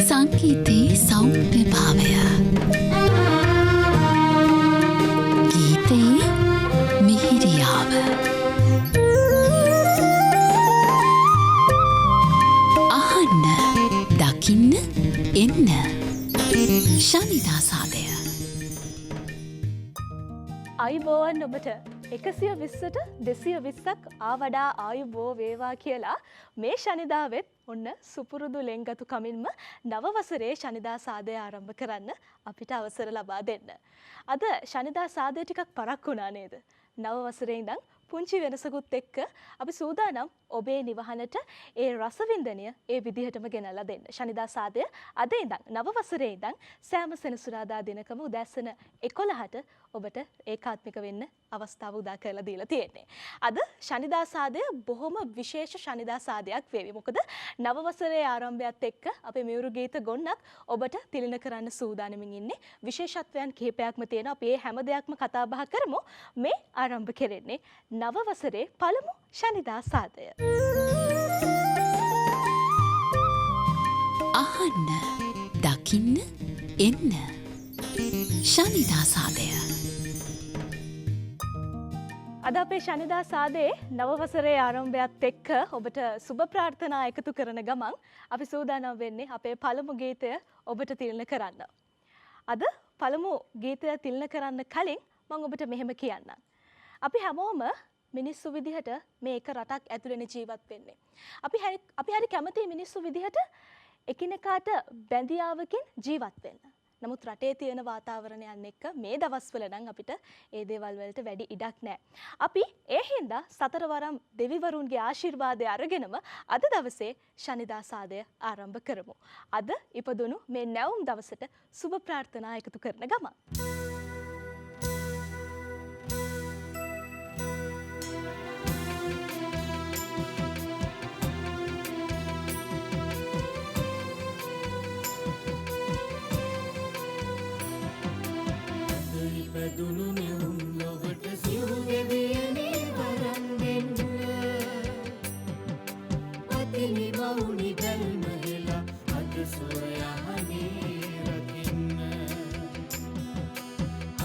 සංගීතයේ සෞම්‍ය භාවය ගීතයේ මිහිරියාව අහන්න දකින්න එන්න ශනිදා සාදය අයිබෝවන් ඔබට 120ට 220ක් ආවඩා ආයුබෝ වේවා කියලා මේ ශනිදාවෙත් ඔන්න සුපුරුදු ලෙන්ගතු කමින්ම නව වසරේ ශනිදා සාදය ආරම්භ කරන්න අපිට අවසර ලබා දෙන්න. අද ශනිදා සාදය ටිකක් පරක් වුණා නේද? නව වසරේ ඉඳන් පුංචි වෙනසකුත් එක්ක අපි සූදානම් ඔබේ නිවහනට ඒ රසවින්දනය ඒ විදිහටම ගෙනල්ලා දෙන්න. ශනිදා සාදය අද ඉඳන් නව වසරේ ඉඳන් සෑම සෙනසුරාදා දිනකම උදැසන 11ට ඔබට ඒකාත්මික වෙන්න අවස්ථාව උදා කරලා දීලා තියෙන්නේ. අද ශනිදා සාදය බොහොම විශේෂ ශනිදා සාදයක් වේවි. මොකද නව වසරේ ආරම්භයත් එක්ක අපේ මියුරු ගීත ගොන්නක් ඔබට තිලින කරන්න සූදානමින් ඉන්නේ. විශේෂත්වයන් කිහිපයක්ම තියෙනවා. අපි මේ හැම දෙයක්ම කතා බහ කරමු. මේ ආරම්භ කෙරෙන්නේ නව වසරේ පළමු ශනිදා සාදය. අහන්න දකින්න එන්න ශනිදා සාදය අද අපේ ශනිදා සාදයේ නව වසරේ ආරම්භයත් එක්ක ඔබට සුබ ප්‍රාර්ථනා එකතු කරන ගමන් අපි සූදානම් වෙන්නේ අපේ පළමු ගීතය ඔබට තිලන කරන්න. අද පළමු ගීතය තිලන කරන්න කලින් මම ඔබට මෙහෙම කියන්නම්. අපි හැමෝම මිනිස්සු විදිහට මේ එක රටක් ඇතුළේ ජීවත් වෙන්නේ. අපි හරි කැමති මිනිස්සු විදිහට එකිනෙකාට බැඳියාවකින් ජීවත් වෙන්න. නමුත් රටේ තියෙන වාතාවරණයන් එක්ක මේ දවස්වල නම් අපිට ඒ දේවල් වලට වැඩි ඉඩක් නැහැ. අපි ඒ හින්දා සතරවරම් දෙවිවරුන්ගේ ආශිර්වාදය අරගෙනම අද දවසේ ශනිදා සාදය ආරම්භ කරමු. අද ඉපදුණු මේ නැවුම් දවසට සුබ ප්‍රාර්ථනා එකතු කරන ගමන් පැදුණු නෙවුම් ලොවට සිව් ගෙවියනේ වරන් දෙන්න අතිනි වවුනි බැල්ම හෙලා අද සොයහනේ රකින්න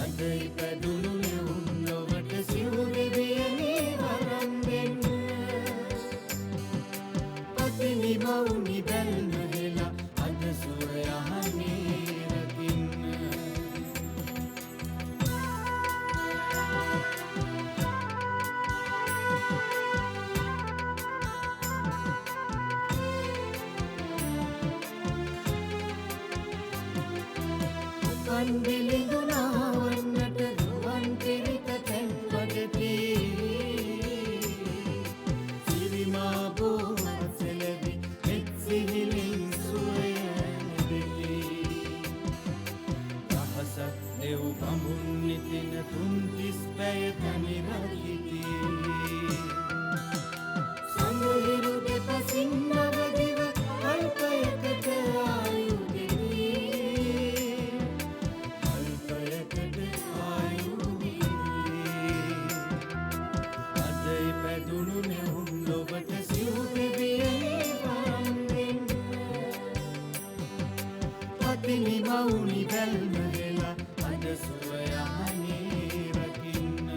අදයි පැදුණු නෙවුම් ලොවට සිව් ගෙවියනේ වරන් දෙන්න අතිනි වවුනි බැල්ම හෙලා අද සොයහනේ වන්දිලිඳුනාවන්නට රුවන් පිරිත තැන් වඩති සිරිමා බෝමත් සෙලවි මෙත් සිහිලින් සුවය නෙදෙති රහසක් දෙව් බඹුන් නිතින තුන්තිස් පැය තනි රකිති සඳහිරු දෙපසින් නවදිව අල්පයකට ආයු පැදුණු නෙවුම් ලොවට සිව් ගෙවියනේ වරන් දෙන්න අතිනි වවුනි බැල්ම හෙලා අද සුවයහනේ රකින්න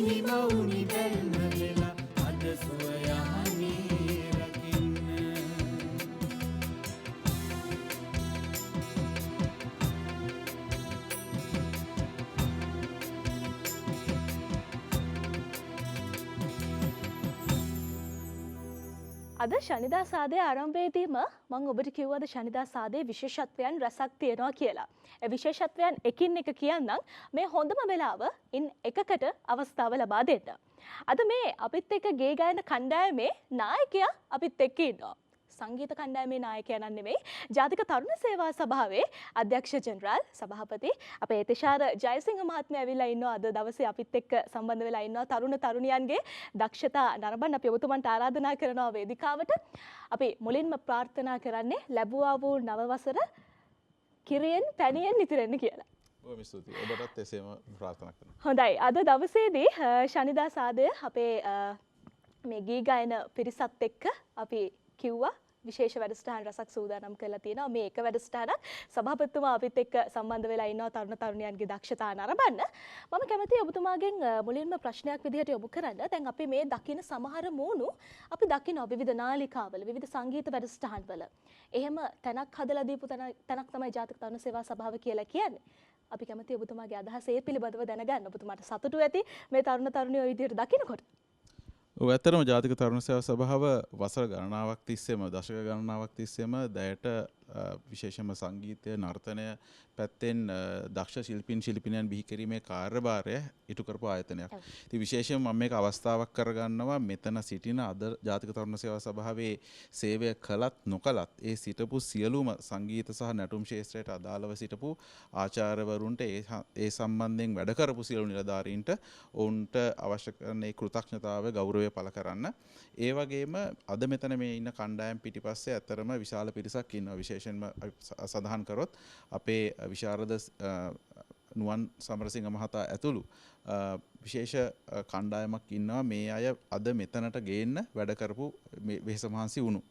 හිමිමවුනි බැල්ම වෙලා අද සුවයහනේ රකින්න. අද ශනිදා සාදයේ ආරම්භයේදීම මම ඔබට කිව්වද ශනිදා සාදයේ විශේෂත්වයන් රසක් තියෙනවා කියලා. ඒ විශේෂත්වයන් එකින් එක කියන්නම් මේ හොඳම වෙලාව ඉන් එකකට අවස්ථාව ලබා දෙන්න. අද මේ අපිත් එක්ක ගේ ගායන කණ්ඩායමේ නායකයා අපිත් එක්ක ඉන්නවා. සංගීත කණ්ඩායමේ නායකයා නන් නෙමෙයි ජාතික තරුණ සේවා සභාවේ අධ්‍යක්ෂ ජෙනරාල් සභාපති අපේ තිෂාර ජයසිංහ මහත්මයා ඇවිල්ලා ඉන්නවා. අද දවසේ අපිත් එක්ක සම්බන්ධ වෙලා ඉන්නවා. තරුණ තරුණියන්ගේ දක්ෂතා නරඹන්න අපි ඔබතුමන්ට ආරාධනා කරනවා වේදිකාවට. අපි මුලින්ම ප්‍රාර්ථනා කරන්නේ ලැබුවා වූ නව වසර කිරියෙන් පැණියෙන් ඉතිරෙන්න කියලා. බොහොම ස්තුතියි. ඔබටත් එසේම ප්‍රාර්ථනා කරනවා. හොඳයි. අද දවසේදී ශනිදා සාදය අපේ මේ ගී ගායන පිරිසත් එක්ක අපි කිව්වා විශේෂ වැඩසටහන් රසක් සූදානම් කරලා තියෙනවා. මේ එක වැඩසටහනක් සභාපතිතුමා අපිත් එක්ක සම්බන්ධ වෙලා ඉන්නවා තරුණ තරුණියන්ගේ දක්ෂතා නරඹන්න. මම කැමතියි ඔබතුමාගෙන් මුලින්ම ප්‍රශ්නයක් විදිහට යොමු කරන්න. දැන් අපි මේ දකින සමහර මූණු අපි දකිනවා විවිධ නාලිකාවල, විවිධ සංගීත වැඩසටහන්වල. එහෙම තැනක් හදලා දීපු තැනක් තමයි ජාතික තරුණ සේවා සභාව කියලා කියන්නේ. අපි කැමතියි ඔබතුමාගේ අදහස ඒ පිළිබඳව දැනගන්න. ඔබතුමාට සතුටු ඇති මේ තරුණ තරුණියෝ විදිහට දකිනකොට. ඔව් ඇත්තටම ජාතික තරුණ සේවා සභාව වසර ගණනාවක් තිස්සේම දශක ගණනාවක් තිස්සේම දැයට විශේෂම සංගීතය නර්තනය පැත්තෙන් දක්ෂ ශිල්පීන් ශිල්පිනියන් බිහි කිරීමේ කාර්යභාරය ඉටු කරපු ආයතනයක්. ඉතින් විශේෂයෙන් මම මේක අවස්ථාවක් කරගන්නවා මෙතන සිටින අද ජාතික තරුණ සේවා සභාවේ සේවය කළත් නොකළත් ඒ සිටපු සියලුම සංගීත සහ නැටුම් ක්ෂේත්‍රයට අදාළව සිටපු ආචාර්යවරුන්ට ඒ සම්බන්ධයෙන් වැඩ කරපු සියලු නිලධාරීන්ට ඔවුන්ට අවශ්‍ය කරන ඒ කෘතඥතාවය ගෞරවය පළ කරන්න. ඒ වගේම අද මෙතන මේ ඉන්න කණ්ඩායම් පිටිපස්සේ ඇත්තරම විශාල පිරිසක් ඉන්නවා. විශේෂයෙන්ම සඳහන් කරොත් අපේ විශාරද නුවන් සමරසිංහ මහතා ඇතුළු විශේෂ කණ්ඩායමක් ඉන්නවා මේ අය අද මෙතනට ගේන්න වැඩ කරපු වෙහෙස මහන්සි වුණු.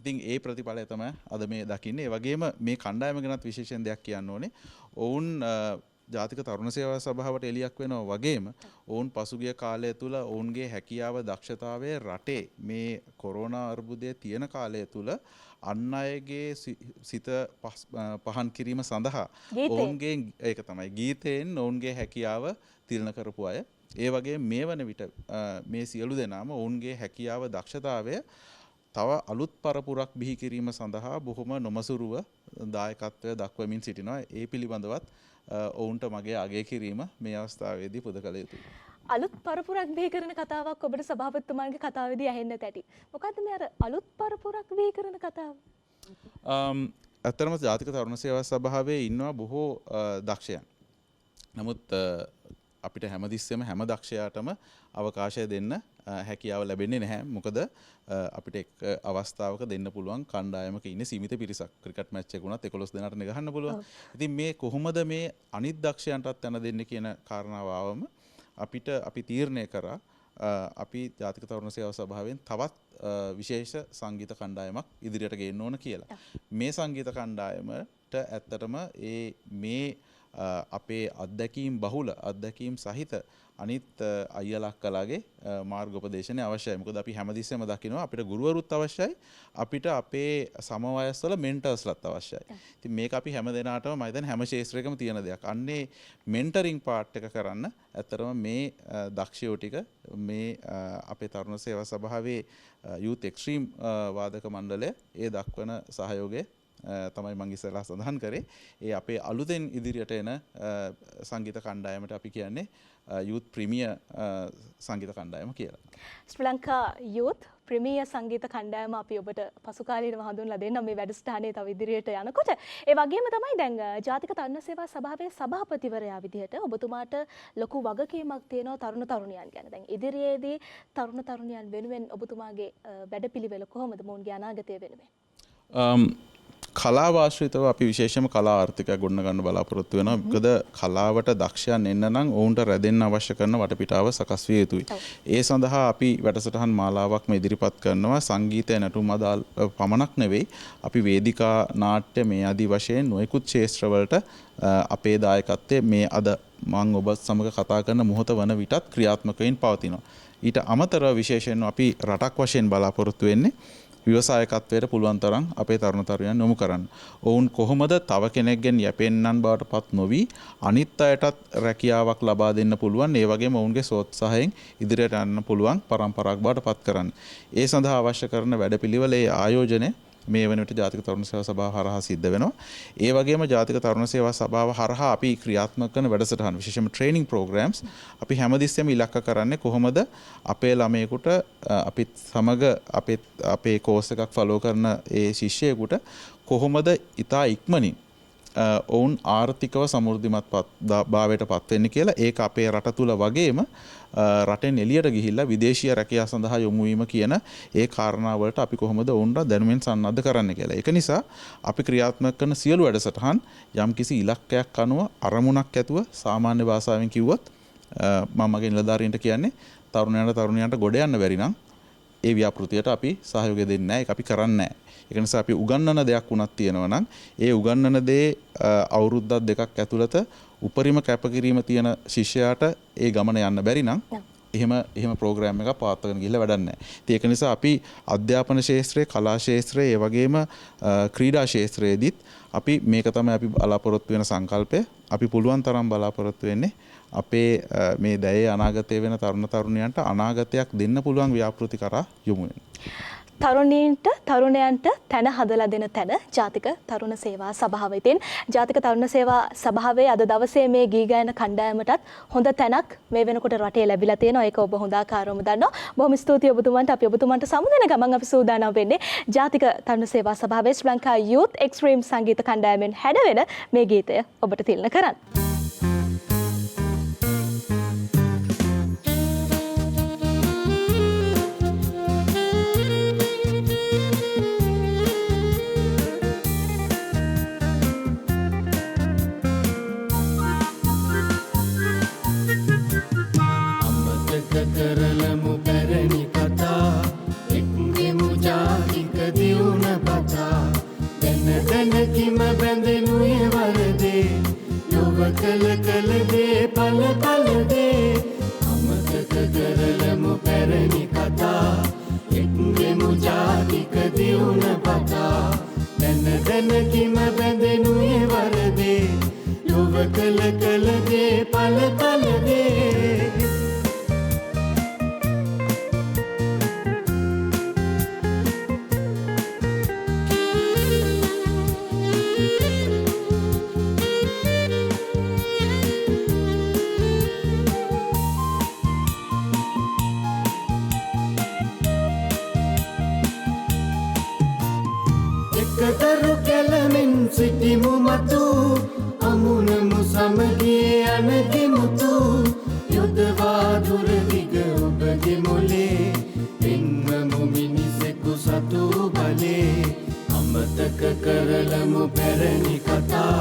ඉතින් ඒ ප්‍රතිඵලය තමයි අද මේ දකින්නේ. ඒ වගේම මේ කණ්ඩායම ගැනත් විශේෂයෙන් දෙයක් කියන්න ඕනේ. ඔවුන් ජාතික තරුණ සේවා සභාවට එළියක් වෙනවා වගේම ඔවුන් පසුගිය කාලය තුල ඔවුන්ගේ හැකියාව දක්ෂතාවය රටේ මේ කොරෝනා අර්බුදයේ තියෙන කාලය තුල අන් අයගේ සිත පහන් කිරීම සඳහා ඔවුන්ගේ ඒක තමයි ගීතයෙන් ඔවුන්ගේ හැකියාව තිරණ කරපු අය. ඒ වගේ මේ වන විට මේ සියලු දෙනාම ඔවුන්ගේ හැකියාව දක්ෂතාවය තව අලුත් පරපුරක් බිහි කිරීම සඳහා බොහොම නොමසුරුව දායකත්වය දක්වමින් සිටිනවා. ඒ පිළිබඳවත් ඔවුන්ට මගේ අගය කිරීම මේ අවස්ථාවේදී පුද කළ යුතුයි. අලුත් පරපුරක් බිහි කරන කතාවක් ඔබට සභාපතිතුමාගේ කතාවේදී ඇහෙන්න ඇති. මොකද්ද මේ අර අලුත් පරපුරක් බිහි කරන කතාව? ඇත්තටම ජාතික තරුණ සේවා සභාවේ ඉන්නවා බොහෝ දක්ෂයන්. නමුත් අපිට හැමතිස්සෙම හැම දක්ෂයාටම අවකාශය දෙන්න හැකියාව ලැබෙන්නේ නැහැ. මොකද අපිට එක් අවස්ථාවක දෙන්න පුළුවන් කණ්ඩායමක ඉන්න සීමිත පිරිසක්. ක්‍රිකට් මැච් එක වුණත් 11 දෙනාට ගහන්න පුළුවන්. ඉතින් මේ කොහොමද මේ අනිත් දක්ෂයන්ටත් යන දෙන්න කියන කාරණාව ආවම අපි තීරණය කරා අපි ජාතික තරුණ සේවා සභාවෙන් තවත් විශේෂ සංගීත කණ්ඩායමක් ඉදිරියට ගේන්න ඕන කියලා. මේ සංගීත කණ්ඩායමට ඇත්තටම මේ අපේ අත්දැකීම් බහුල අත්දැකීම් සහිත අනිත් අයියලක්කලාගේ මාර්ගෝපදේශනය අවශ්‍යයි. මොකද අපි හැමතිස්සෙම දකිනවා අපිට ගුරුවරුත් අවශ්‍යයි. අපිට අපේ සමවයස්වල මෙන්ටර්ස්ලත් අවශ්‍යයි. ඉතින් මේක අපි හැම දෙනාටම මම හිතන්නේ හැම ක්ෂේත්‍රයකම තියෙන දෙයක්. අන්නේ මෙන්ටරින් පාර්ට් එක කරන්න ඇත්තටම මේ දක්ෂයෝ ටික මේ අපේ තරුණ සේවා සභාවේ යූත් එක්ස්ට්‍රීම් වාදක මණ්ඩලය ඒ දක්වන සහයෝගය තමයි මම ඉස්සෙල්ලා සඳහන් කරේ. ඒ අපේ අලුතෙන් ඉදිරියට එන සංගීත කණ්ඩායමට අපි කියන්නේ යූත් ප්‍රීමියර් සංගීත කණ්ඩායම කියලා. ශ්‍රී ලංකා යූත් ප්‍රීමියර් සංගීත කණ්ඩායම අපි ඔබට පසු කාලීනව හඳුන්ලා දෙන්නම් මේ වැඩසටහනේ තව ඉදිරියට යනකොට. ඒ වගේම තමයි දැන් ජාතික තරුණ සේවා සභාවේ සභාපතිවරයා විදිහට ඔබතුමාට ලොකු වගකීමක් තියෙනවා තරුණ තරුණියන් ගැන. දැන් ඉදිරියේදී තරුණ තරුණියන් වෙනුවෙන් ඔබතුමාගේ වැඩපිළිවෙල කොහොමද මොවුන්ගේ අනාගතය වෙනුවෙන්? කලාව ආශ්‍රිතව අපි විශේෂම කලා ආර්ථිකයක් ගොඩනගන්න බලාපොරොත්තු වෙනවා. මොකද කලාවට දක්ෂයන් එන්න නම් ඔවුන්ට රැඳෙන්න අවශ්‍ය කරන වටපිටාව සකස් විය යුතුයි. ඒ සඳහා අපි වැඩසටහන් මාලාවක්ම ඉදිරිපත් කරනවා. සංගීතය නැටුම් අදාළ පමණක් නෙවෙයි අපි වේදිකා නාට්‍ය මේ ආදී වශයෙන් නොයෙකුත් ක්ෂේත්‍රවලට අපේ දායකත්වයේ මේ අද මම ඔබ සමග කතා කරන මොහොත වන විටත් ක්‍රියාත්මක වෙමින් පවතිනවා. ඊට අමතරව විශේෂයෙන්ම අපි රටක් වශයෙන් බලාපොරොත්තු වෙන්නේ ව්‍යවසායකත්වයට පුළුවන් තරම් අපේ තරුණ තරුණියන් යොමු කරන්න. ඔවුන් කොහොමද තව කෙනෙක්ගෙන් යැපෙන්නන් බවට පත් නොවි අනිත් අයටත් රැකියාවක් ලබා දෙන්න පුළුවන්, ඒ වගේම ඔවුන්ගේ සෝත්සාහයෙන් ඉදිරියට යන්න පුළුවන් පරම්පරාවක් බවට පත් කරන්න. ඒ සඳහා අවශ්‍ය කරන වැඩපිළිවෙලේ ආයෝජනය මේ වන විට ජාතික තරුණ සේවා සභාව හරහා සිද්ධ වෙනවා. ඒ වගේම ජාතික තරුණ සේවා සභාව හරහා අපි ක්‍රියාත්මක කරන වැඩසටහන් විශේෂයෙන්ම ට්‍රේනින් ප්‍රෝග්‍රෑම්ස් අපි හැමදෙස්සෙම ඉලක්ක කරන්නේ කොහොමද අපේ ළමයෙකුට අපිත් සමග අපේ කෝස් එකක් ෆලෝ කරන ඒ ශිෂ්‍යයෙකුට කොහොමද ඉතා ඉක්මනින් ඔවුන් ආර්ථිකව සමෘද්ධිමත් භාවයට පත් වෙන්නේ කියලා. ඒක අපේ රට තුල වගේම රටෙන් එළියට ගිහිල්ලා විදේශීය රැකියාව සඳහා යොමු වීම කියන ඒ කාරණාවලට අපි කොහොමද ඔවුන්ට දැනුමින් සන්නද්ධ කරන්න කියලා. ඒක නිසා අපි ක්‍රියාත්මක කරන සියලු වැඩසටහන් යම්කිසි ඉලක්කයක් අනුව අරමුණක් ඇතුව සාමාන්‍ය භාෂාවෙන් කිව්වොත් මම මගේ නිලධාරීන්ට කියන්නේ තරුණයන්ට ගොඩ යන්න බැරි නම් ඒ ව්‍යාපෘතියට අපි සහයෝගය දෙන්නේ නැහැ. ඒක අපි කරන්නේ නැහැ. ඒක නිසා අපි උගන්වන දෙයක් වුණත් තියෙනවා නම් ඒ උගන්වන දේ අවුරුද්දක් දෙකක් ඇතුළත උපරිම කැපකිරීම තියෙන ශිෂ්‍යයාට ඒ ගමන යන්න බැරි නම් එහෙම ප්‍රෝග්‍රෑම් එකක් පවත්වාගෙන ගිහිල්ලා වැඩක් නැහැ. ඉතින් ඒක නිසා අපි අධ්‍යාපන ශාස්ත්‍රයේ, කලා ශාස්ත්‍රයේ, ඒ වගේම ක්‍රීඩා ශාස්ත්‍රයේදීත් අපි මේක තමයි අපි බලාපොරොත්තු වෙන සංකල්පය. අපි පුළුවන් තරම් බලාපොරොත්තු වෙන්නේ අපේ මේ දැයේ අනාගතයේ වෙන තරුණ තරුණියන්ට අනාගතයක් දෙන්න පුළුවන් ව්‍යාපෘති කරා යොමු වෙන්න. තරුණයන්ට තැන හදලා දෙන තැන ජාතික තරුණ සේවා සභාව. ඉතින් ජාතික තරුණ සේවා සභාවේ අද දවසේ මේ ගී ගායන කණ්ඩායමටත් හොඳ තැනක් මේ වෙනකොට රටේ ලැබිලා තියෙනවා. ඒක ඔබ හොඳ ආකාරවම දන්නවා. බොහොම ස්තුතියි ඔබතුමන්ට. අපි ඔබතුමන්ට සමුදෙන ගමන් අපි සූදානම් වෙන්නේ ජාතික තරුණ සේවා සභාවේ ශ්‍රී ලංකා යූත් එක්ස්ට්‍රීම් සංගීත කණ්ඩායමෙන් හැඩවෙන මේ ගීතය ඔබට තිලන කරන්න. කරලමු පැරණි කතා එක්ගෙමු ජාතික දියුණ පතා දැන කිම බැඳෙනු වරදේ ලොව කළ දේ පල දේ අමතක කරලමු පැරණි කතා එක්ගෙමු ජාතික දියුණ පතා දැන කිම බැඳෙනු වරදේ ලොව කළ දේ පල දේ එකදරු කැලමින් සිටිමු මතු අමුණමු සමගියේ අනගිමුතු යොදවා දුරදිග ඔබගේ මොලේ පින්වමු මිනිසෙකු සතු බලේ අමතක කරලමු පැරණි කතා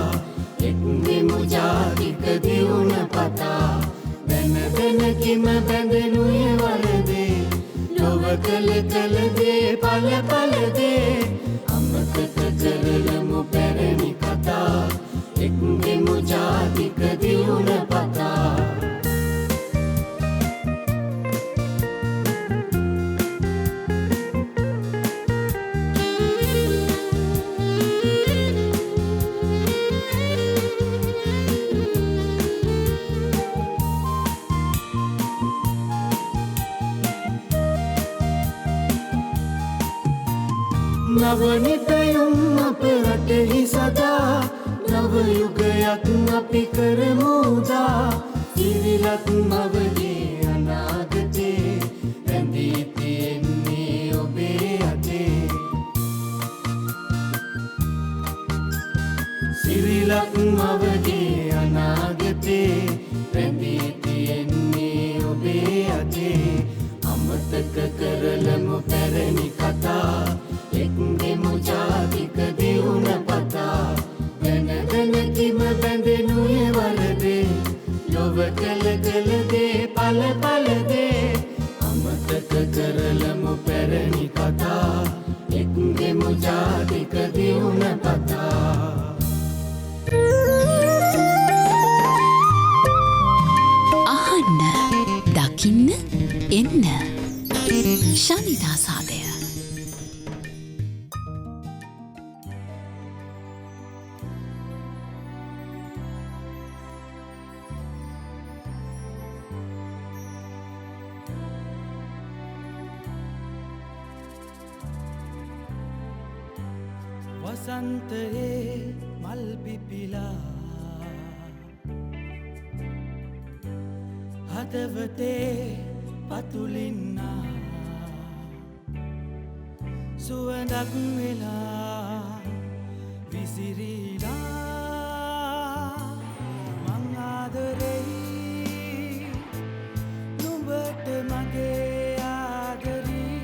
එක්ගෙමු ජාතික දියුණ පතා දැන කිම බැඳෙනු වරදේ ලොව කළ දේ පල දේ අමතක කරලමු පැරණි කතා එක්ගෙමු ජාතික දියුණ පතා නවනිතයුම් අප රටෙහි සදා නව යුගයක් අපි කරමු උදා සිරිලත් මවගේ අනාගතේ රැඳී තියෙන්නේ ඔබේ අතේ සිරිලත් මවගේ අනාගතේ රැඳී තියෙන්නේ ඔබේ අතේ අමතක කරලමු පැරණි කතා එක්ගෙමු ජාතික දියුණ පතා දැන කිම බැඳෙනු වරදේ ලොව කළ දේ පල දේ අමතක කරලමු පැරණි කතා එක්ගෙමු ජාතික දියුණ පතා එන්න ශනිදා සාදය. වසන්තයේ මල් පිපිලා හදවතේ පතුලින්නා සුවඳක් වෙලා විසිරීලා මං ආදරෙයි නුඹට මගේ ආදරී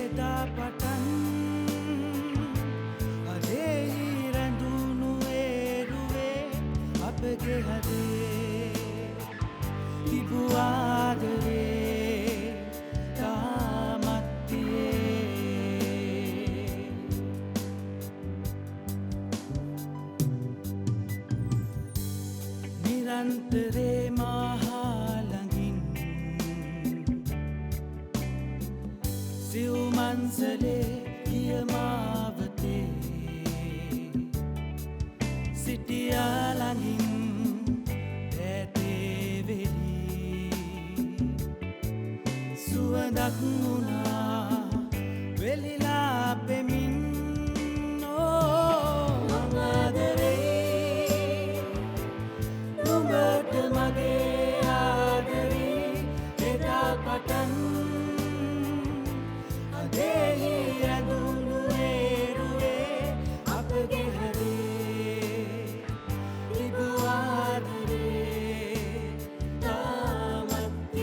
එදා පටන් අදෙහි රැඳුණු ඒරුවේ අපගේ හදේ තිබු ආදරේ තාමත් තියේ නිරන්තරේ මහා ළඟින් සිව්මන්සලේ කියමාවතේ සිටියා ළඟින් සුවඳක් වුණා වෙලිලා පෙමින් මං ආදරෙයි නුඹට මගේ ආදරී එදා පටන් අදෙහි රැඳුණු ඒරුවේ අපගේ හදේ තිබු ආදරේ තාමත්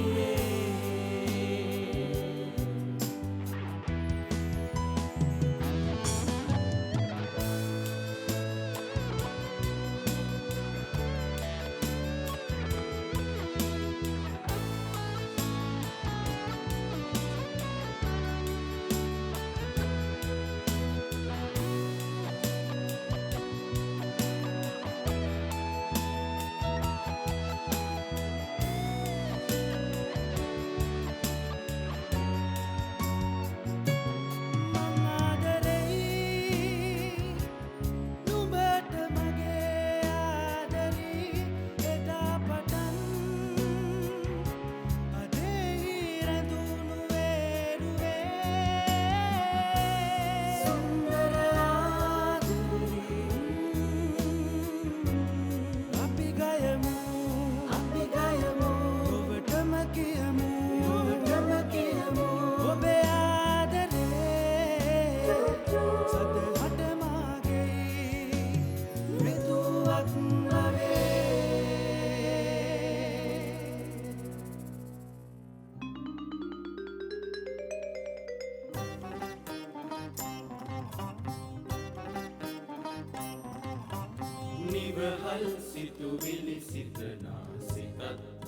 නිවහල් සිතුවිලි සිතනා සිතත්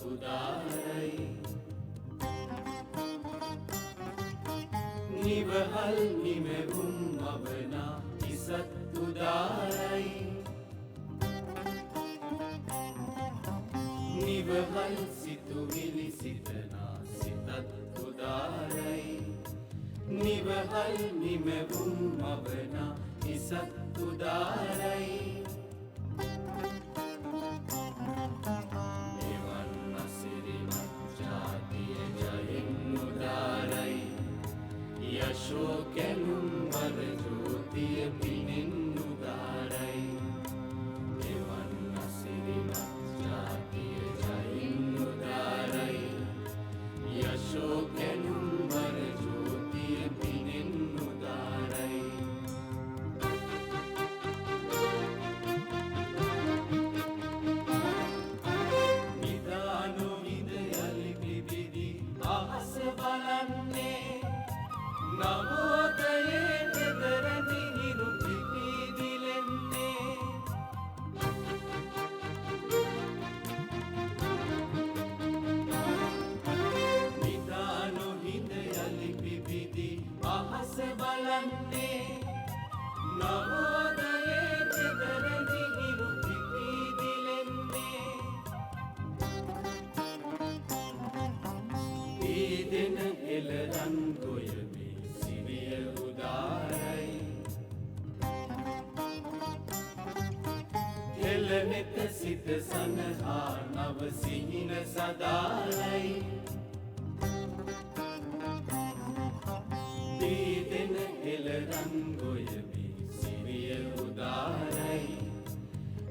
උදාරයි නිවහල් නිමෙවුම් මවනා ඉසත් උදාරයි නිවහල් සිතුවිලි සිතනා සිතත් උදාරයි නිවහල් නිමෙවුම් මවනා ඉසත් උදාරයි යශෝකැලුම් වර ජෝතිය පිනෙන් උදාරයි එවන් අසිරිමත් ජාතිය ජයින් උදාරයි යශෝකැලුම් වර ජෝතිය පිනෙන් උදාරයි දීදෙන හෙළරන් ගොයමේ සිරිය උදාරයි හෙළනෙත සිත සනහා නව සිහින සදාරයි දීදෙන හෙළරන් ගොයමේ සිරිය උදාරයි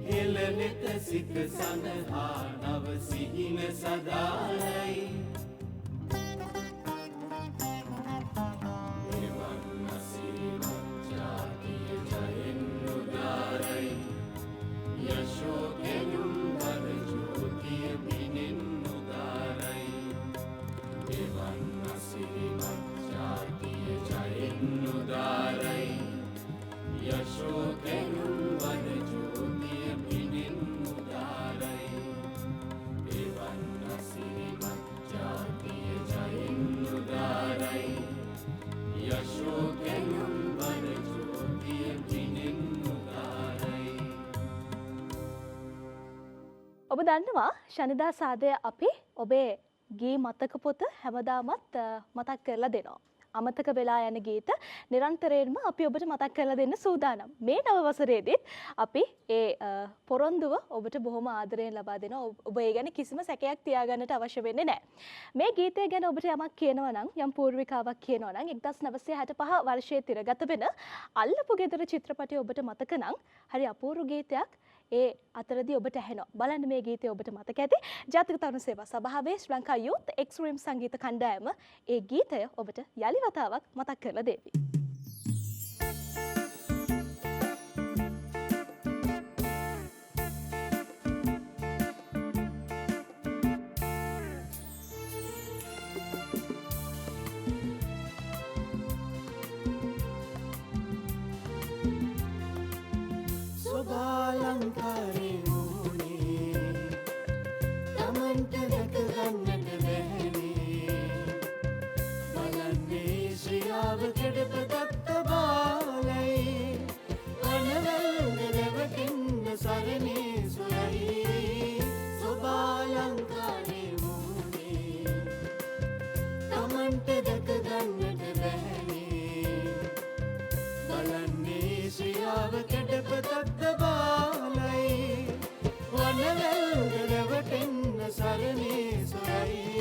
හෙළනෙත සිත සනහා නව සිහින සදාරයි එවන් අසිරිමත් ජාතිය ජයෙන් උදාරයි යශෝ කෙනුම් වර ජෝතිය පිනෙන් උදාරයි එවන් අසිරිමත් ජාතිය ජයෙන් උදාරයි යශෝ කෙනුම් වර ජෝතිය පිනෙන් උදාරයි එවන් අසිරිමත් ජාතිය ජයෙන් උදාරයි යශෝ කෙනුම් වර ජෝතිය පිනෙන් උදාරයි ඔබ දන්නවා ශනිදා සාදය අපි ඔබේ ගී මතක පොත හැමදාමත් මතක් කරලා දෙනවා. අමතක වෙලා යන ගීත නිරන්තරයෙන්ම අපි ඔබට මතක් කරලා දෙන්න සූදානම්. මේ නව වසරේදීත් අපි ඒ පොරොන්දුව ඔබට බොහොම ආදරයෙන් ලබා දෙනවා. ඔබ ඒ ගැන කිසිම සැකයක් තියාගන්නට අවශ්‍ය වෙන්නේ නැහැ. මේ ගීතය ගැන ඔබට යමක් කියනවා නම් යම් පූර්විකාවක් කියනවා නම් 1965 වර්ෂයේ තිරගත වෙන අල්ලපු ගෙදර චිත්‍රපටය ඔබට මතක නම් හරි අපූර්ව ගීතයක්. ඒ අතරදී ඔබට ඇහෙනවා. බලන්න මේ ගීතය ඔබට මතක ඇති. ජාතික තරුණ සේවා සභාවේ ශ්‍රී ලංකා යූත් එක්ස්ට්‍රීම් සංගීත කණ්ඩායම ඒ ගීතය ඔබට යලි වතාවක් මතක් කරලා දෙවි. සුභාලංකාරේ මූනේ තමන්ට දැක ගන්නට බැහැනේ බලන්නේ ශ්‍රියාව කෙඩප දත්ත බාලයි වනවැල්ද රැවටෙන්න සරණේ සොයයි සුභාලංකාරේ මූනේ තමන්ට දැක ගන්නට බැහැනේ බලන්නේ ශ්‍රියාව කෙඩප දත්ත බාලයි වනවැල්ද රැවටෙන්න සරණේ සොයයි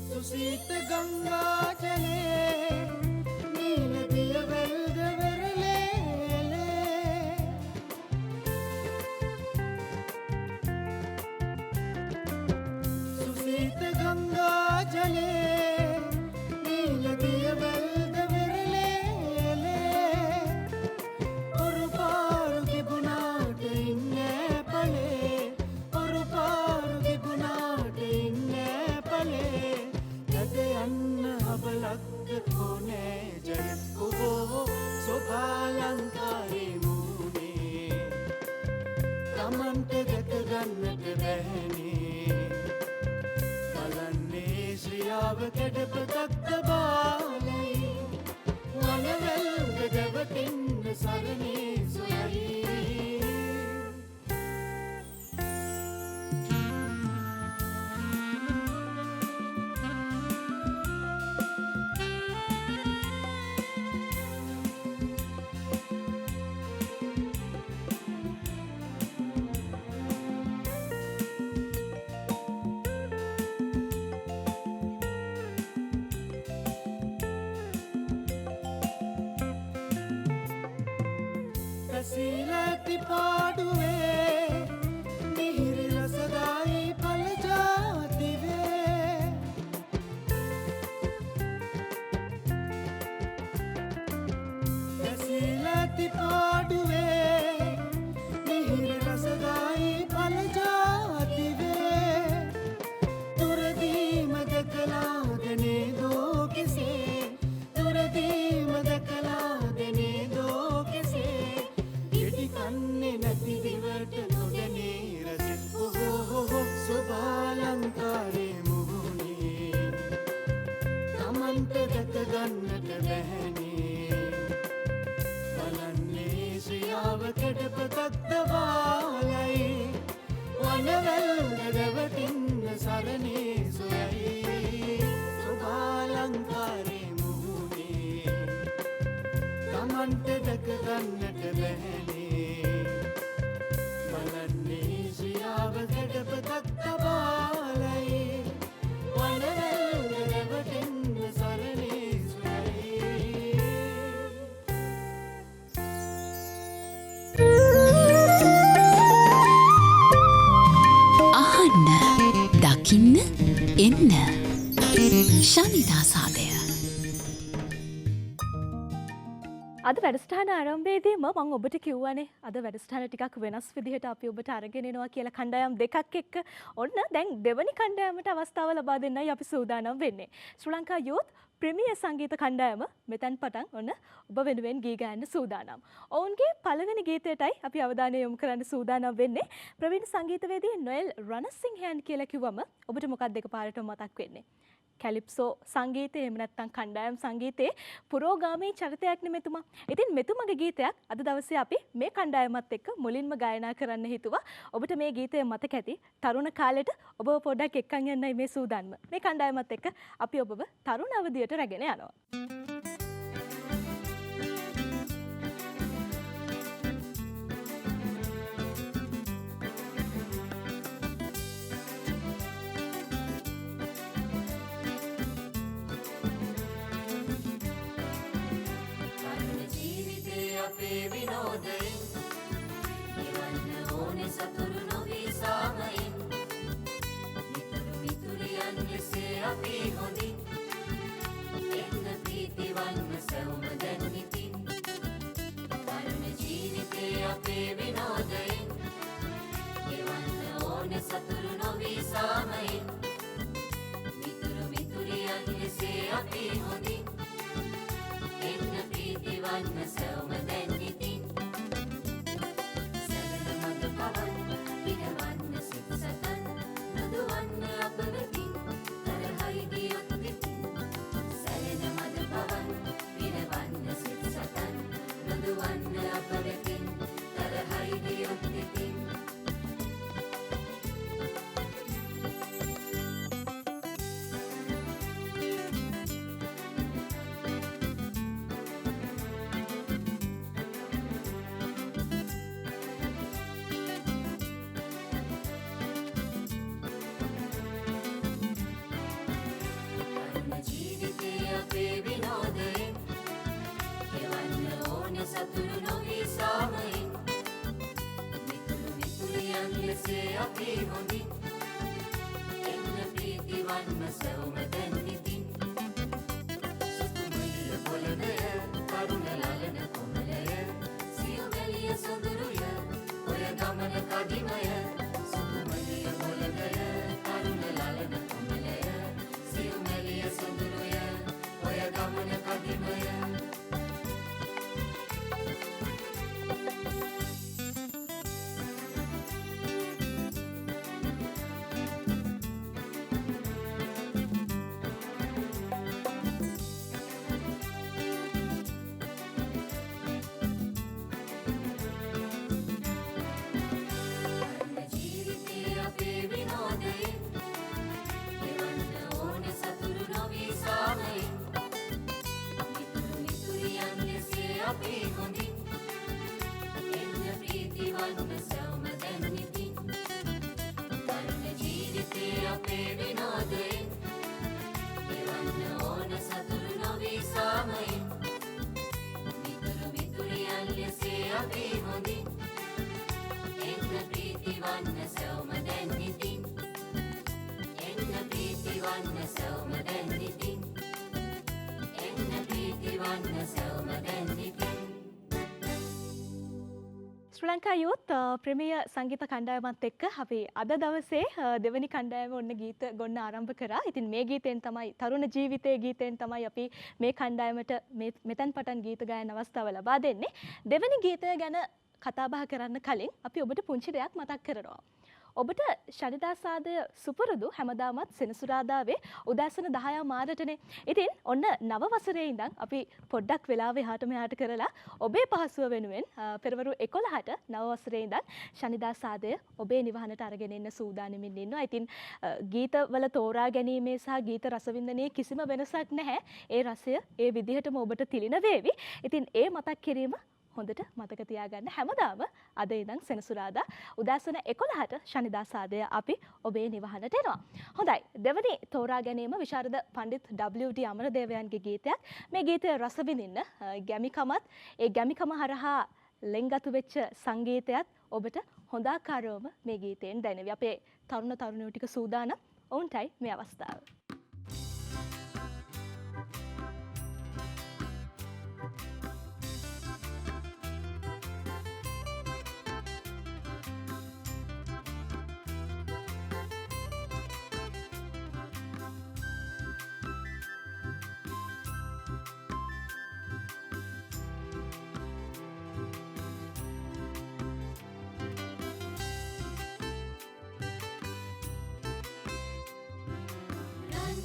සුසීත ගංගා ජලේ නීල දියවැල්ද වෙරළේ සුසීත ගංගා ජලේ නීල දියවැල්ද වෙරළේ ඔරු පාරු තිබුණාට ඉන්නේ පලේ ඔරු පාරු තිබුණාට ඉන්නේ පලේ යන්න හබලක්ද කොනේ ජල ඔබෝ සොභාලංකාරේ මූනේ තමන්ට දැක ගන්නට බැහැනේ බලන්නේ ශ්‍රියාව කෙඩප දත්ත බාලයි වනවැල්ද රැවටෙන්න සරණේ සොයයි සීලති පාඩුවේ මිහිරි රසදායි පල ජාතිවේ සීලති පාඩුවේ මිහිරි රසදායි පල ජාතිවේ තුරදීම දැකලාදනේ දෝ කිසේ බැහැනේ බලන්නේ ශ්‍රියාව කෙටපතක්ද වාලයි වනවැල්ද රැවටින්න සරණේ සොයයි සුභාලංකාරේ මුහුණේ තමන්ට දැක ගන්නට බැහැනේ බලන්නේ ශ්‍රියාව කෙටපතක්ද වාලයි වනවැල්ද රැවටින්න සරණේ සොයයි අහන්න දකින්න එන්න ශනිදා සාදය අද වැඩස්ථාන ආරම්භයේදීම මම ඔබට කිව්වනේ අද වැඩස්ථාන ටිකක් වෙනස් විදිහට අපි ඔබට අරගෙන එනවා කියලා කණ්ඩායම් දෙකක් එක්ක. ඔන්න දැන් දෙවනි කණ්ඩායමට අවස්ථාව ලබා දෙන්නයි අපි සූදානම් වෙන්නේ. ශ්‍රී ලංකා යූත් ප්‍රීමියර් සංගීත කණ්ඩායම මෙතෙන් පටන් ඔන්න ඔබ වෙනුවෙන් ගී ගයන්න සූදානම්. ඔවුන්ගේ පළවෙනි ගීතයටයි අපි අවධානය යොමු කරන්න සූදානම් වෙන්නේ. ප්‍රවීණ සංගීතවේදී නොයල් රණසිංහයන් කියලා කිව්වම ඔබට මොකක්ද එකපාරට මතක් වෙන්නේ? කැලිප්සෝ සංගීතය එහෙම නැත්නම් කණ්ඩායම් සංගීතයේ පුරෝගාමී චරිතයක් නේ මෙතුමා. ඉතින් මෙතුමගේ ගීතයක් අද දවසේ අපි මේ කණ්ඩායමත් එක්ක මුලින්ම ගායනා කරන්න හිතුවා. ඔබට මේ ගීතය මතක ඇති. තරුණ කාලෙට ඔබව පොඩ්ඩක් එක්කන් යන්නයි මේ සූදානම. මේ කණ්ඩායමත් එක්ක අපි ඔබව තරුණ අවධියට රැගෙන යනවා. අපේ විනෝදයෙන් නිවන්න ඕනේ සතුරු නොවී සාමයෙන් මිතුරු මිතුරියන් ලෙසේ අපි හොඳින් එන්න ප්‍රීතිවන්ව සැවුම දැන් නිතින් තරුණ ජීවිතේ අපේ විනෝදයෙන් නිවන්න ඕනේ සතුරු නොවී සාමයෙන් මිතුරු මිතුරියන් ලෙසේ අපි හොඳින් එන්න ප්‍රීතිවන්ව සැවුම දැන් නිතින් සැලෙන මඳ පවන් පිනවන්න සිත් සතන් නොදවන්න අප වෙතින් තරහයි ගියොත් විතින් සැලෙන මඳ පවන් පිනවන්න සිත් සතන් නොදවන්න අප වෙතින් තරහයි ගියොත් විතින් සතුරු නොවී සාමයෙන් මිතුරු මිතුරියන් ලෙසේ අපි හොඳින් එන්න ප්‍රීතිවන්ව සැවුම දැන් නිතින් සුකුමලිය පොළඹය කරුණ ලලන කොමලය සියුමැලිය සොඳුරුය ඔය ගමන කදිමය සුකුමලිය පොළඹය කරුණ ලලන කොමලය සියුමැලිය සොඳුරුය ඔය ගමන කදිමය ශ්‍රී ලංකා යූත් ප්‍රීමියර් සංගීත කණ්ඩායමත් එක්ක අපි අද දවසේ දෙවනි කණ්ඩායම ඔන්න ගීත ගොන්න ආරම්භ කරා. ඉතින් මේ ගීතෙන් තමයි තරුණ ජීවිතයේ ගීතෙන් තමයි අපි මේ කණ්ඩායමට මෙතෙන් පටන් ගීත ගායන අවස්ථාව ලබා දෙන්නේ. දෙවනි ගීතය ගැන කතා බහ කරන්න කලින් අපි ඔබට පුංචි දෙයක් මතක් කරනවා. ඔබට ශනිදාසාදය සුපුරුදු හැමදාමත් සෙනසුරාදාවේ උදෑසන 10 මාරටනේ. ඉතින් ඔන්න නව වසරේ ඉඳන් අපි පොඩ්ඩක් වෙලාව එහාට මෙහාට කරලා ඔබේ පහසුව වෙනුවෙන් පෙරවරු 11ට නව වසරේ ඉඳන් ශනිදාසාදය ඔබේ නිවහනට අරගෙන එන්න සූදානමින් ඉන්නවා. ඉතින් ගීතවල තෝරා ගැනීමේ සහ ගීත රසවින්දනයේ කිසිම වෙනසක් නැහැ. ඒ රසය ඒ විදිහටම ඔබට තිලින වේවි. ඉතින් ඒ මතක් කිරීම හොඳට මතක තියාගන්න. හැමදාම අද ඉඳන් සෙනසුරාදා උදෑසන 11ට ශනිදාසාදය අපි ඔබේ නිවහනට එනවා. හොඳයි. දෙවනි තෝරා ගැනීම විශාරද පණ්ඩිත් WD අමරදේවයන්ගේ ගීතයක්. මේ ගීතය රස විඳින්න ගැමිකමත් ඒ ගැමිකම හරහා ලෙන්ගතු වෙච්ච සංගීතයත් ඔබට හොඳාකාරවම මේ ගීතයෙන් දැනෙවි. අපේ තරුණ තරුණියෝ ටික සූදානම්. ඔවුන්ටයි මේ අවස්ථාව.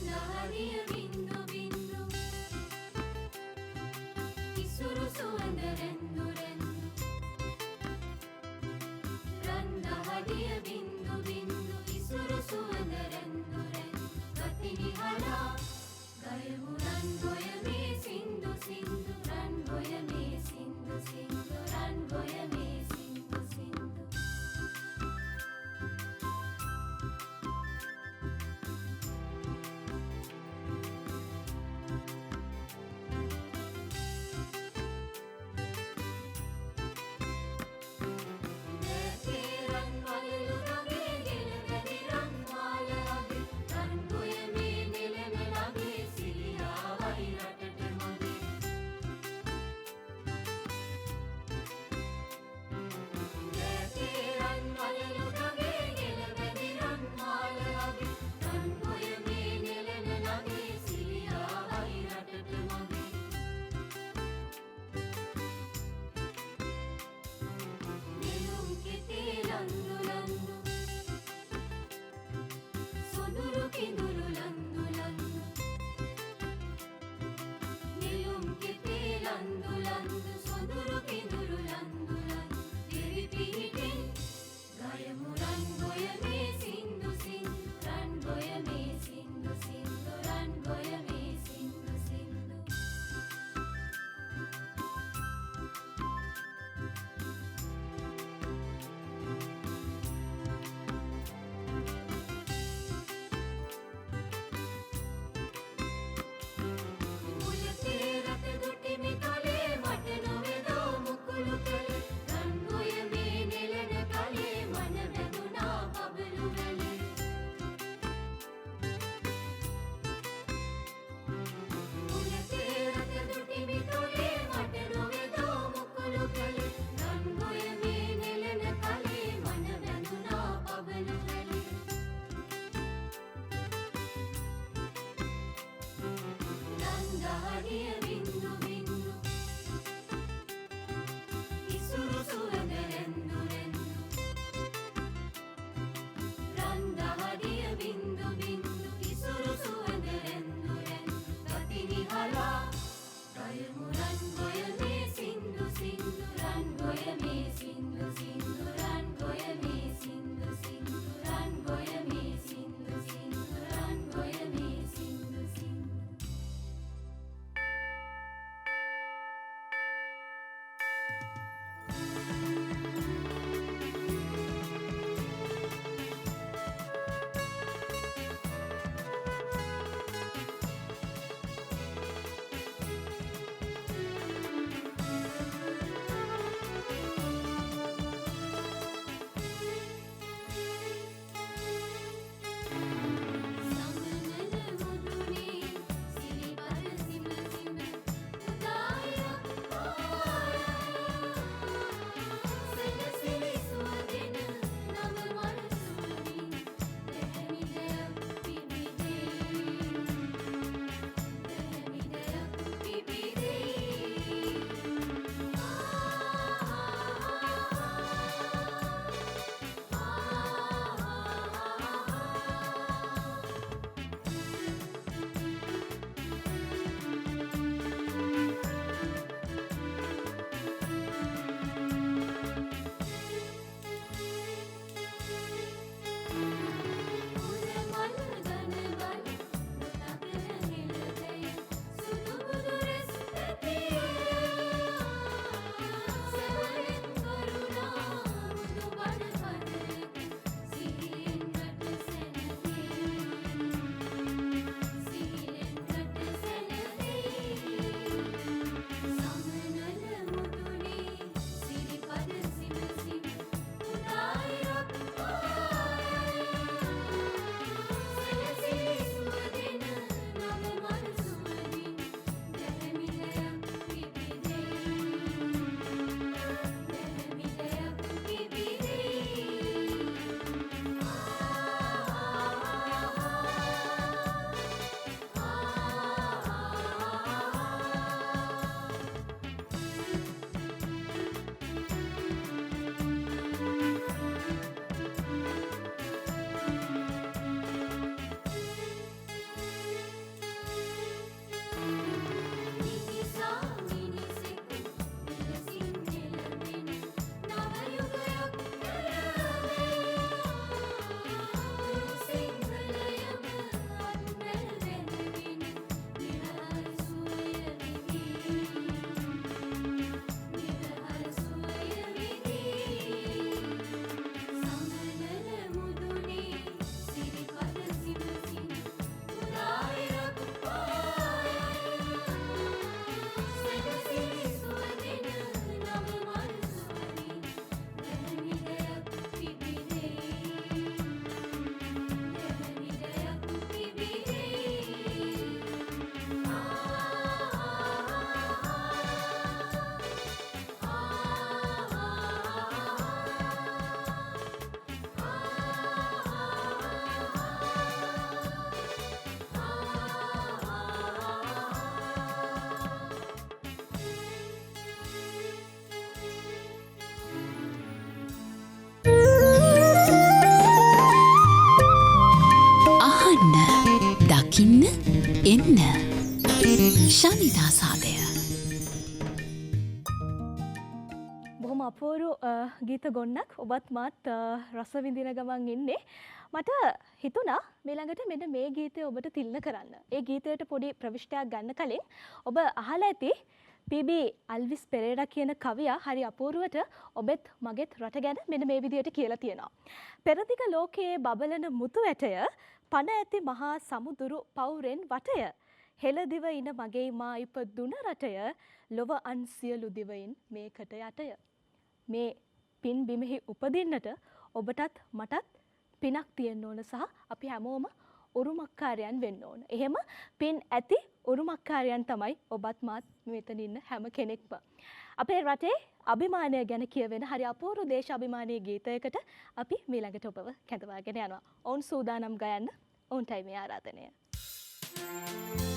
රන්හරිය බින්දු බින්දු ඉසුරු සුවඳ රැන්දු රැන්දු රන්හරිය බින්දු බින්දු ඉසුරු සුවඳ රැන්දු රැන්දු ගතිනිහලා ගයමු රන් ගොය මේ සින්දු සින්දු රන් ගොය මේ සින්දු සින්දු රන් ගොය මේ සින්දු සින්දු අපූරු ගීත ගොන්නක් ඔබත් මාත් රස විඳින ගමන් ඉන්නේ. මට හිතුණා ඊළඟට මෙන්න මේ ගීතය ඔබට තිල්න කරන්න. ඒ ගීතයට පොඩි ප්‍රවිෂ්ටයක් ගන්න කලින් ඔබ අහලා ඇති පීබී අල්විස් පෙරේරා කියන කවියා හරි අපූර්වට ඔබෙත් මගෙත් රට ගැන මෙන්න මේ විදියට කියලා තියෙනවා. පෙරදිග ලෝකයේ බබලන මුතු ඇටය පන ඇති මහා සමුදුරු පවුරෙන් වටය. හෙළදිව ඉන මගේ මා ඉපදුන රටය ලොව අන් සියලු දිවයින් මේකට යටය. මේ පින් බිමෙහි උපදින්නට ඔබටත් මටත් පිනක් තියෙන්න ඕන සහ අපි හැමෝම උරුමකාරයන් වෙන්න ඕන. එහෙම පින් ඇති උරුමකාරයන් තමයි ඔබත් මාත් මෙතන ඉන්න හැම කෙනෙක්ම. අපේ රටේ අභිමානය ගැන කියවෙන හරි අපූර්ව දේශ අභිමානීය ගීතයකට අපි ඊළඟට ඔබව කැඳවාගෙන යනවා. ඔවුන් සූදානම් ගයන්න. ඔවුන්ටයි මේ ආරාධනය. අභිමානී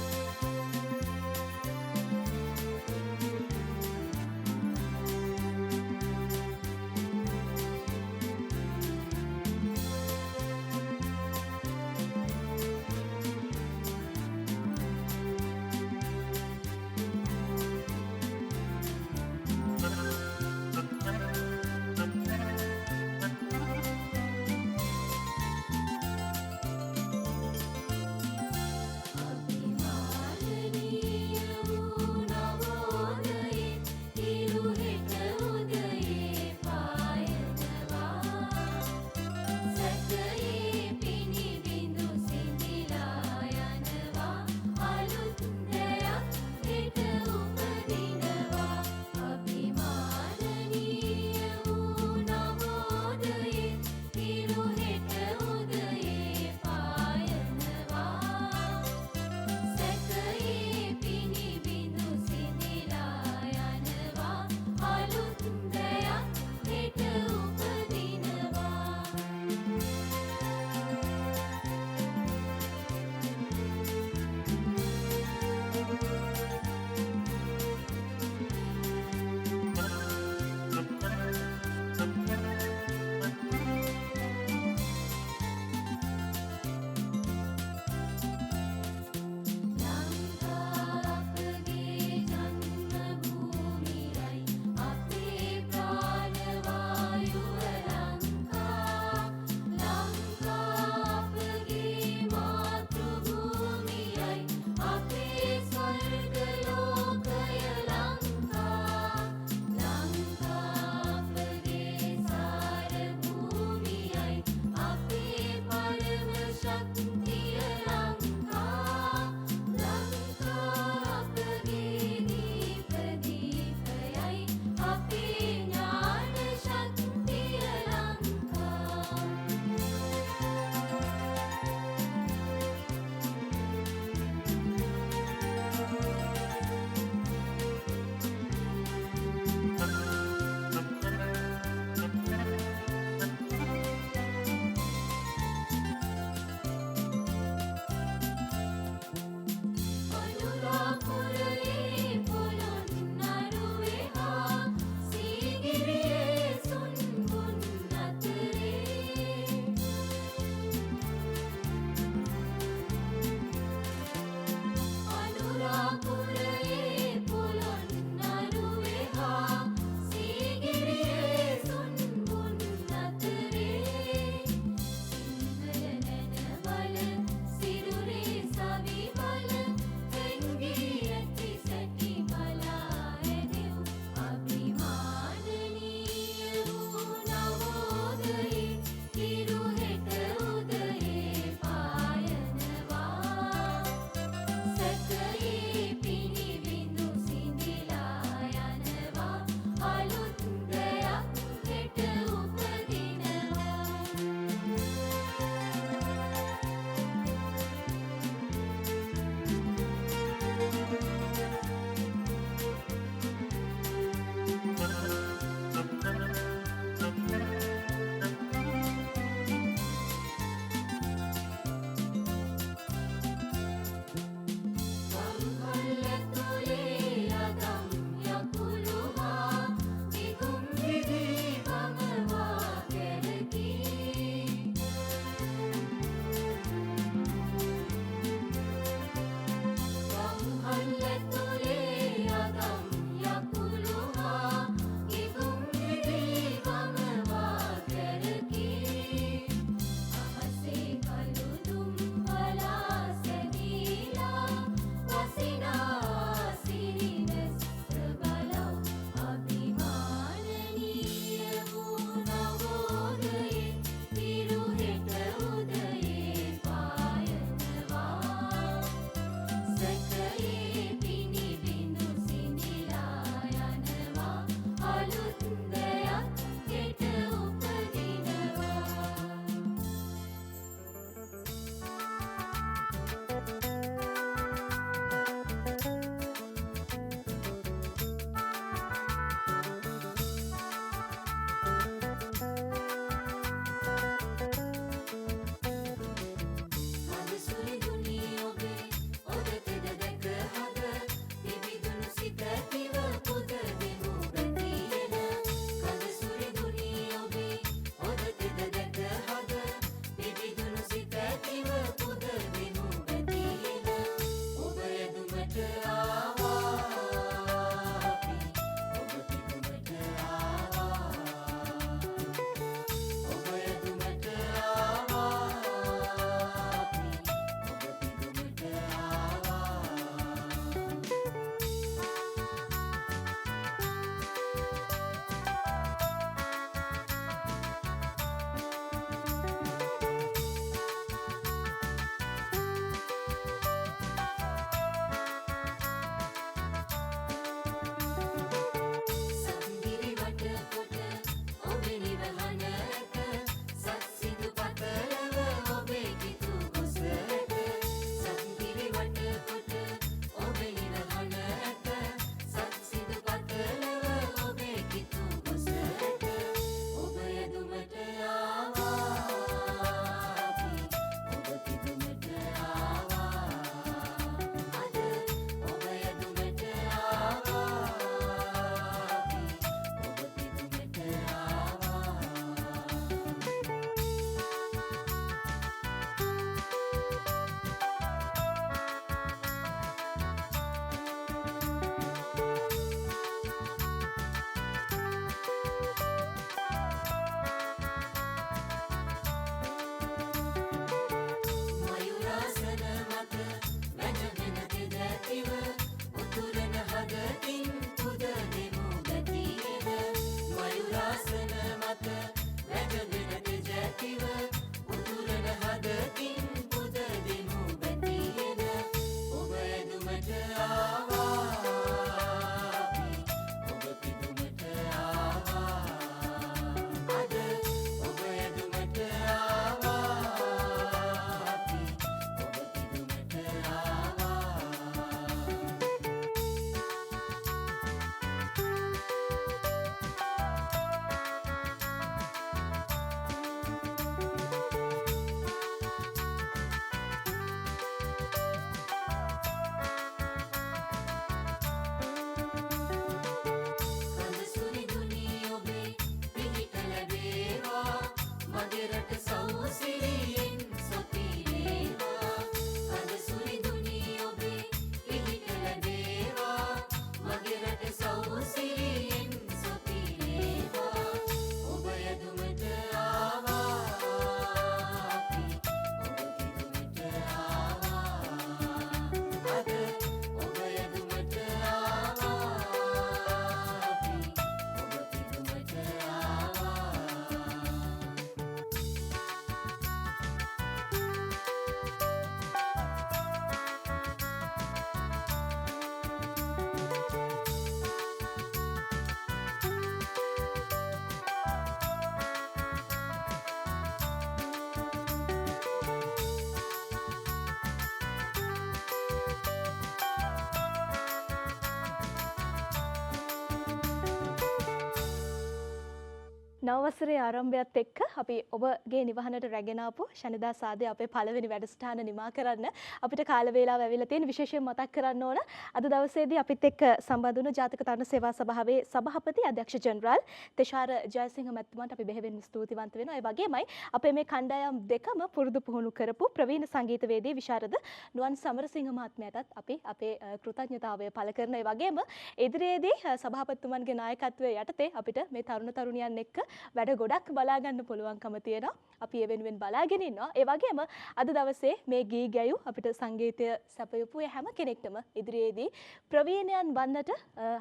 නව වසරේ ආරම්භයත් එක්ක අපි ඔබගේ නිවහනට රැගෙන ආපු ශනිදා සාදේ අපේ පළවෙනි වැඩසටහන නිමා කරන්න අපිට කාල වේලාව ඇවිල්ලා තියෙන විශේෂයෙන් මතක් කරන්න ඕන අද දවසේදී අපිත් එක්ක සම්බන්ධ වුණු ජාතික තරුණ සේවා සභාවේ සභාපති අධ්‍යක්ෂ ජෙනරාල් තෙෂාර ජයසිංහ මැතිතුමන්ට අපි බෙහෙවින් ස්තුතිවන්ත වෙනවා. ඒ වගේමයි අපේ මේ කණ්ඩායම් දෙකම පුරුදු පුහුණු කරපු ප්‍රවීණ සංගීතවේදී විශාරද නුවන් සමරසිංහ මහත්මයාටත් අපි අපේ කෘතඥතාවය පළ කරන. ඒ වගේම ඉදිරියේදී සභාපතිතුමන්ගේ නායකත්වයේ යටතේ අපිට මේ තරුණ තරුණියන් එක්ක වැඩ ගොඩක් බලා ගන්න පුළුවන්කම තියෙනවා. අපි ඒ වෙනුවෙන් බලාගෙන ඉන්නවා. ඒ වගේම අද දවසේ මේ ගී ගැයු අපිට සංගීතය සැපයපු හැම කෙනෙක්ටම ඉදිරියේදී ප්‍රවීණයන් වන්නට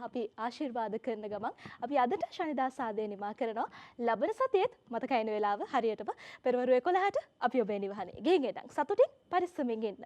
අපි ආශිර්වාද කරන ගමන් අපි අදට ශනිදා සාදේ නිමා කරනවා. ලබන සතියේත් මතකයින වෙලාව හරියටම පෙරවරු 11ට අපි ඔබේ නිවහනේ ගෙන් එදන් සතුටින් පරිස්සමින් ඉන්න.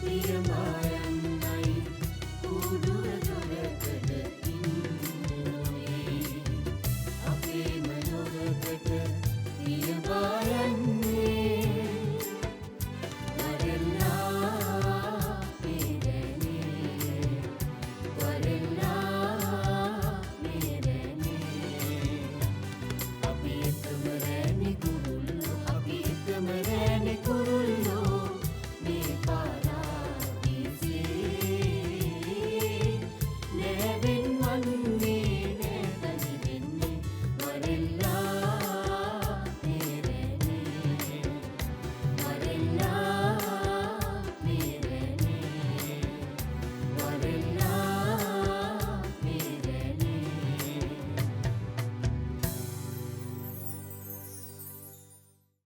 Priya Maya